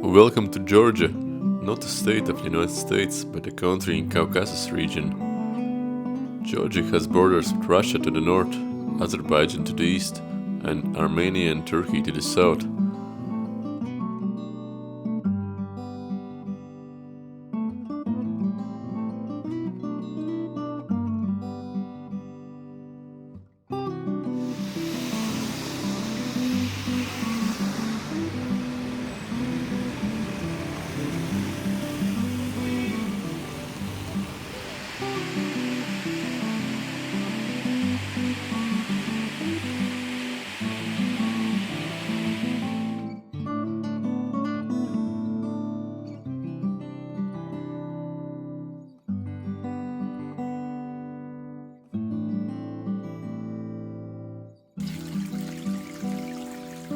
Welcome to Georgia, not a state of the United States, but a country in Caucasus region. Georgia has borders with Russia to the north, Azerbaijan to the east, and Armenia and Turkey to the south.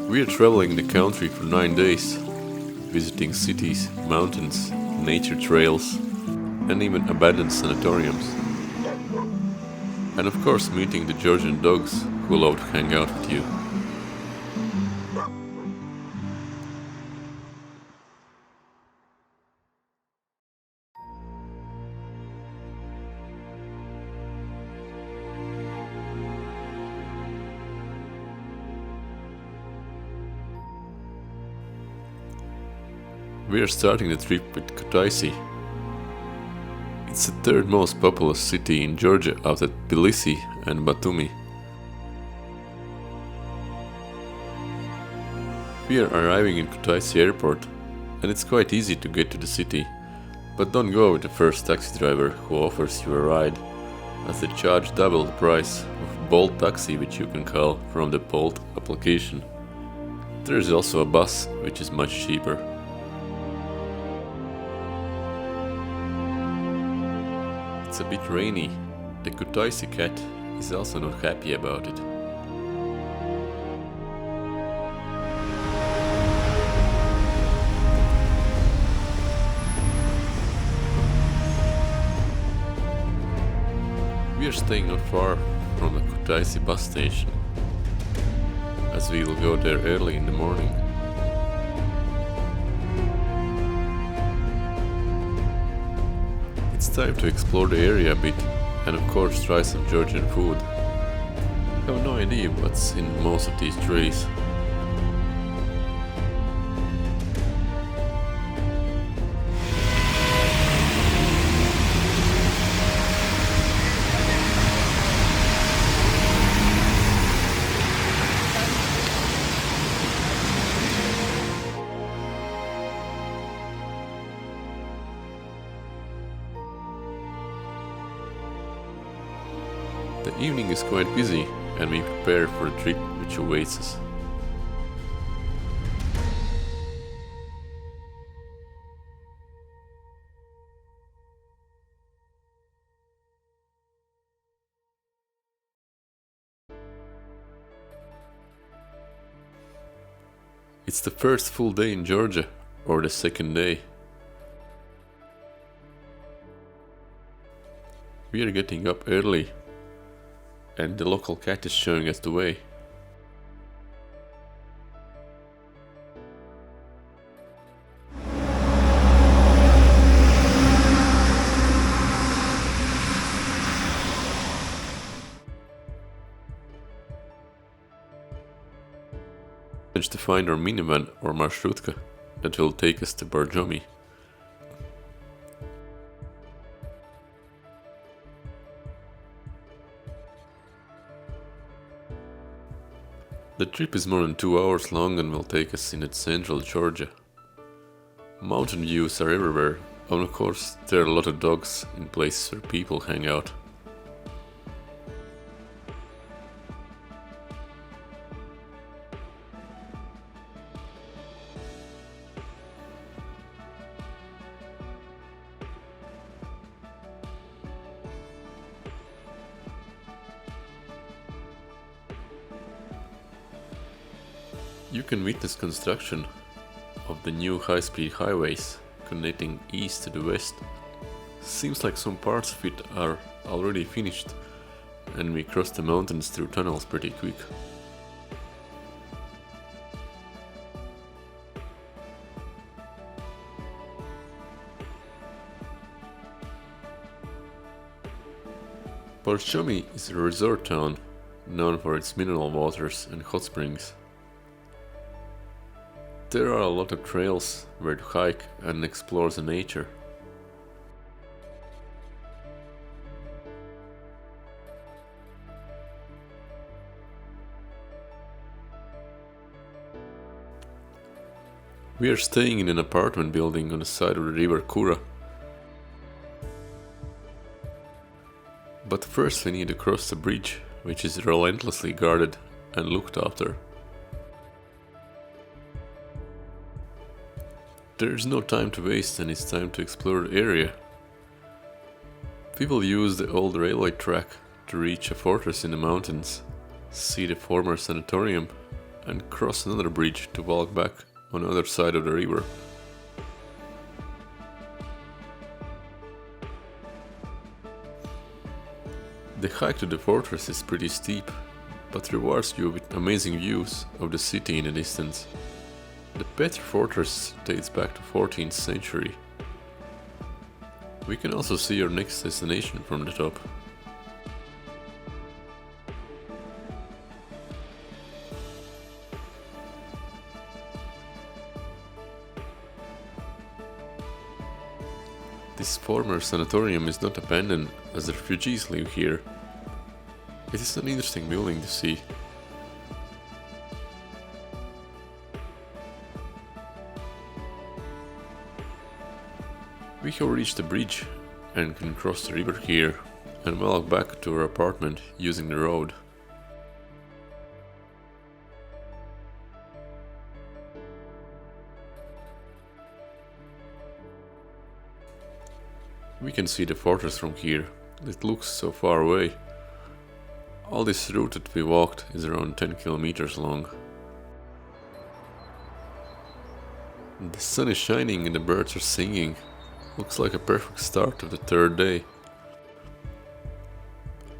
We are traveling the country for 9 days, visiting cities, mountains, nature trails, and even abandoned sanatoriums. And of course meeting the Georgian dogs who love to hang out with you. We are starting the trip with Kutaisi. It's the third most populous city in Georgia after Tbilisi and Batumi. We are arriving in Kutaisi airport and it's quite easy to get to the city, but don't go with the first taxi driver who offers you a ride, as they charge double the price of Bolt taxi which you can call from the Bolt application. There is also a bus which is much cheaper. It's a bit rainy. The Kutaisi cat is also not happy about it. We are staying not far from the Kutaisi bus station, as we will go there early in the morning. It's time to explore the area a bit and of course try some Georgian food. I have no idea what's in most of these trays. The evening is quite busy and we prepare for the trip which awaits us. It's the first full day in Georgia, or the second day. We are getting up early, and the local cat is showing us the way. Managed to find our minivan or marshrutka that will take us to Borjomi. The trip is more than 2 hours long and will take us in central Georgia. Mountain views are everywhere, and of course there are a lot of dogs in places where people hang out. You can witness construction of the new high-speed highways connecting east to the west. Seems like some parts of it are already finished, and we cross the mountains through tunnels pretty quick. Borjomi is a resort town, known for its mineral waters and hot springs. There are a lot of trails where to hike and explore the nature. We are staying in an apartment building on the side of the river Kura. But first we need to cross the bridge, which is relentlessly guarded and looked after. There is no time to waste and it's time to explore the area. We will use the old railway track to reach a fortress in the mountains, see the former sanatorium, and cross another bridge to walk back on the other side of the river. The hike to the fortress is pretty steep, but rewards you with amazing views of the city in the distance. The Petra fortress dates back to 14th century. We can also see our next destination from the top. This former sanatorium is not abandoned as the refugees live here. It is an interesting building to see. We have reached the bridge and can cross the river here and walk back to our apartment using the road. We can see the fortress from here. It looks so far away. All this route that we walked is around 10 kilometers long. The sun is shining and the birds are singing. Looks like a perfect start of the third day.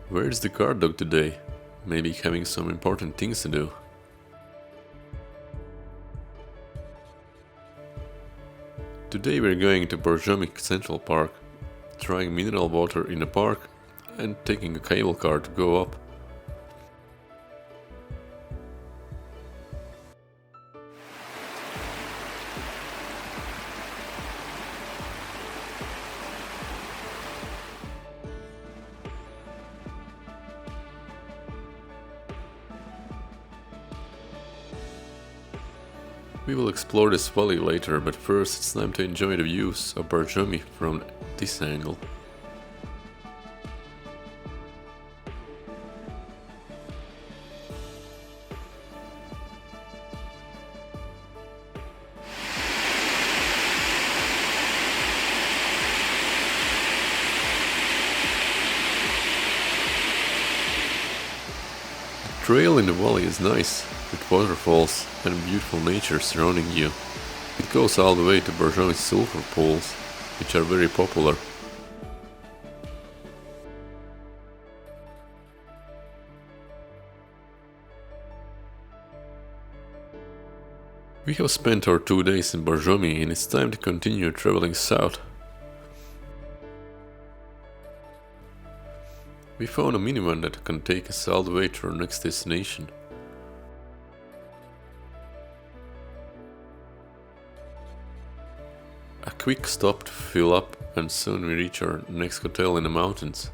Where is the guard dog today? Maybe having some important things to do. Today we're going to Borjomi Central Park, trying mineral water in the park and taking a cable car to go up. We will explore this valley later, but first it's time to enjoy the views of Borjomi from this angle. The trail in the valley is nice, with waterfalls and beautiful nature surrounding you. It goes all the way to Borjomi's sulfur pools, which are very popular. We have spent our 2 days in Borjomi and it's time to continue traveling south. We found a minivan that can take us all the way to our next destination. A quick stop to fill up and soon we reach our next hotel in the mountains.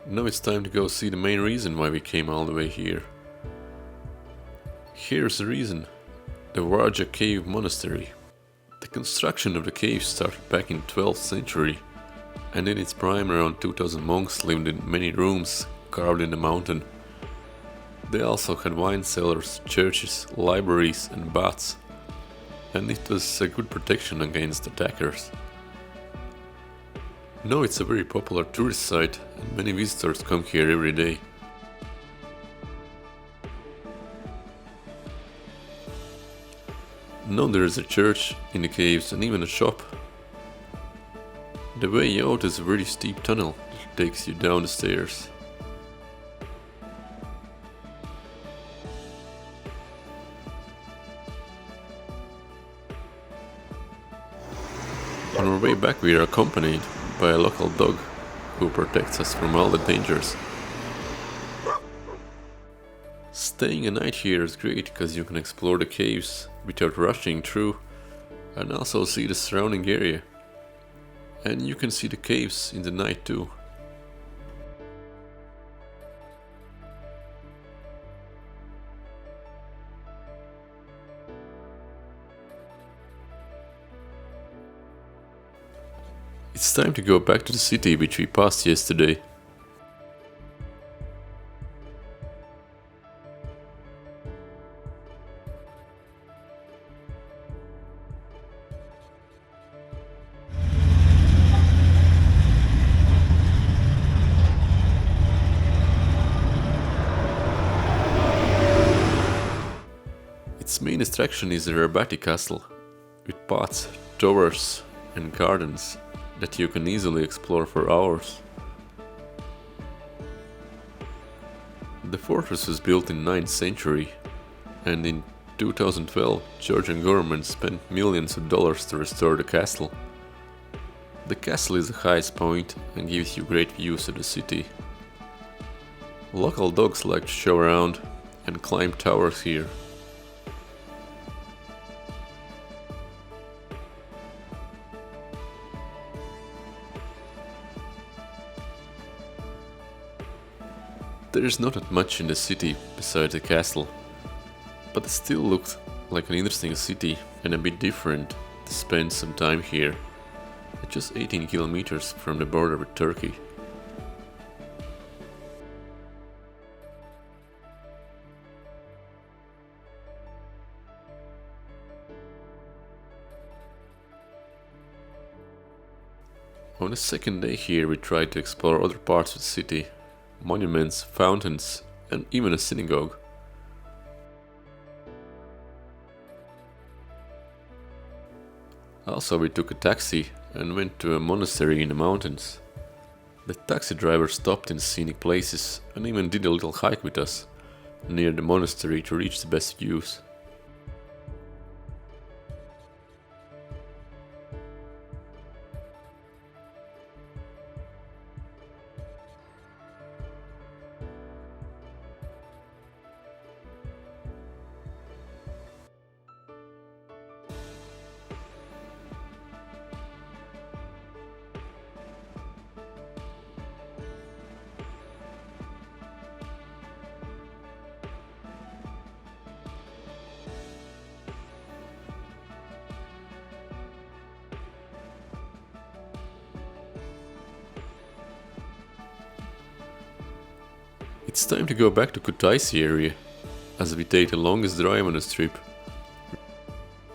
Now it's time to go see the main reason why we came all the way here. Here's the reason: the Vardzia cave monastery. The construction of the cave started back in 12th century, and in its prime around 2000 monks lived in many rooms carved in the mountain. They also had wine cellars, churches, libraries and baths, and it was a good protection against attackers. Now it's a very popular tourist site and many visitors come here every day. Now there is a church in the caves and even a shop. The way out is a very steep tunnel that takes you down the stairs. On our way back we are accompanied by a local dog who protects us from all the dangers. Staying a night here is great because you can explore the caves without rushing through and also see the surrounding area. And you can see the caves in the night too. It's time to go back to the city which we passed yesterday. Its main attraction is the Erusheti castle, with paths, towers and gardens that you can easily explore for hours. The fortress was built in 9th century, and in 2012 Georgian government spent millions of dollars to restore the castle. The castle is the highest point and gives you great views of the city. Local dogs like to show around and climb towers here. There is not that much in the city besides the castle, but it still looked like an interesting city and a bit different to spend some time here, at just 18 kilometers from the border with Turkey. On the second day here we tried to explore other parts of the city. Monuments, fountains, and even a synagogue. Also we took a taxi and went to a monastery in the mountains. The taxi driver stopped in scenic places and even did a little hike with us near the monastery to reach the best views. It's time to go back to Kutaisi area, as we take the longest drive on this trip.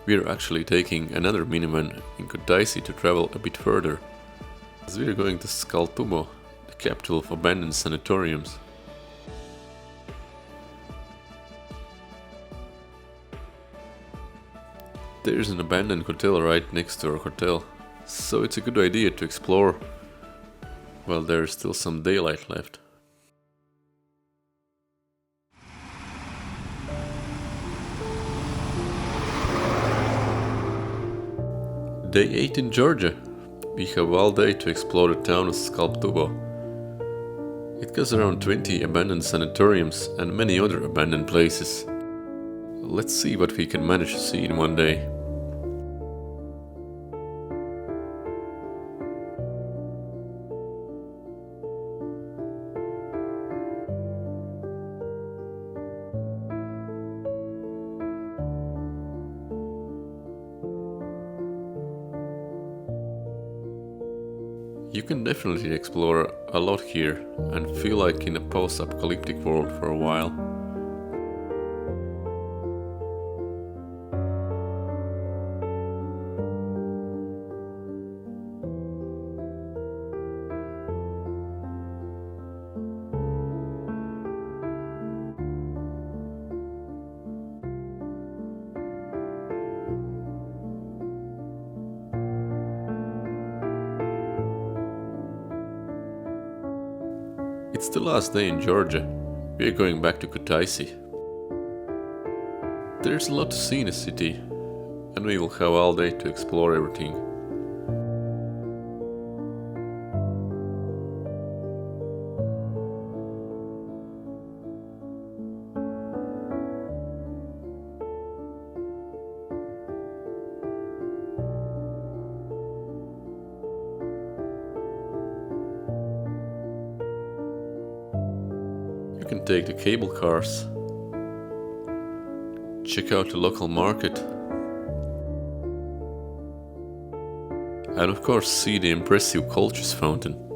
We are actually taking another minivan in Kutaisi to travel a bit further, as we are going to Tskaltubo, the capital of abandoned sanatoriums. There is an abandoned hotel right next to our hotel, so it's a good idea to explore while there is still some daylight left. Day 8 in Georgia. We have all day to explore the town of Tskaltubo. It has around 20 abandoned sanatoriums and many other abandoned places. Let's see what we can manage to see in one day. You can definitely explore a lot here and feel like in a post-apocalyptic world for a while. It's the last day in Georgia. We are going back to Kutaisi. There's a lot to see in the city, and we will have all day to explore everything. We can take the cable cars, check out the local market, and of course see the impressive Kolchis fountain.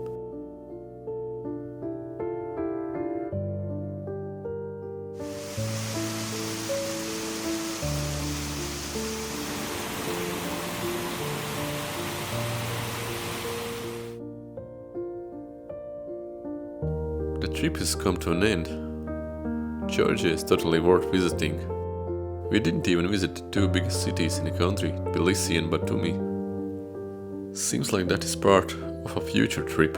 The trip has come to an end. Georgia is totally worth visiting. We didn't even visit the two biggest cities in the country, Tbilisi and Batumi. Seems like that is part of a future trip.